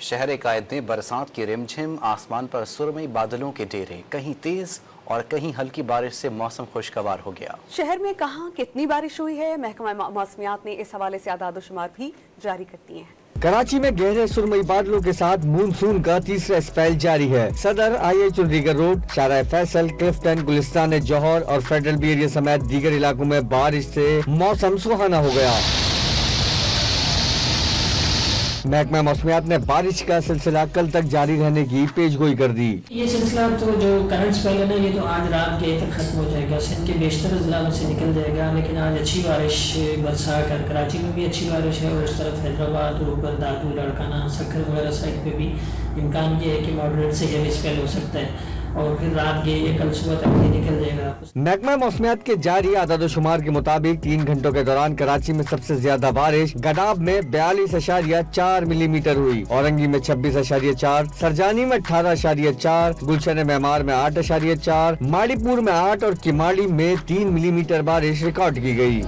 شہر قائد میں برسات کی رمجھم، آسمان پر سرمئی بادلوں کے ڈیرے، کہیں تیز اور کہیں ہلکی بارش سے موسم خوشگوار ہو گیا۔ شہر میں کہاں کتنی بارش ہوئی ہے، محکمہ موسمیات نے اس حوالے سے اعداد و شمار بھی جاری کر دیے ہیں۔ کراچی میں گہرے سرمئی بادلوں کے ساتھ مونسون کا تیسرا اسپیل جاری ہے۔ صدر IH چنڈیگڑھ روڈ، شارع فیصل، کلفٹن، گلستان جوہر اور فیڈرل بی ایریا سمیت دیگر علاقوں میں بارش سے موسم سہانا ہو گیا۔ محکمہ موسمیات نے بارش کا سلسلہ کل تک جاری رہنے کی پیش گوئی کر دی۔ یہ سلسلہ تو جو کرنٹ اسپیل ہے نا، یہ تو آج رات گئے تک ختم ہو جائے گا، سندھ کے بیشتر اضلاع میں سے نکل جائے گا، لیکن آج اچھی بارش برسا کر کراچی میں بھی اچھی بارش ہے، اور اس طرف حیدرآباد، روپر، دادو، لڑکانہ، سکھر وغیرہ سائڈ پہ بھی امکان یہ ہے کہ ماڈریٹ سے ہیوی اسپیل ہو سکتا ہے، اور پھر رات گئے یہ کل صبح تک یہ نکل جائے گا۔ محکمہ موسمیات کے جاری اعداد و شمار کے مطابق 3 گھنٹوں کے دوران کراچی میں سب سے زیادہ بارش گڈاب میں 42.4 ملی میٹر ہوئی، اورنگی میں 26.4، سرجانی میں 18.4، گلشن معمار میں 8.4، ماڑی پور میں 8 اور کماڑی میں 3 ملی میٹر بارش ریکارڈ کی گئی۔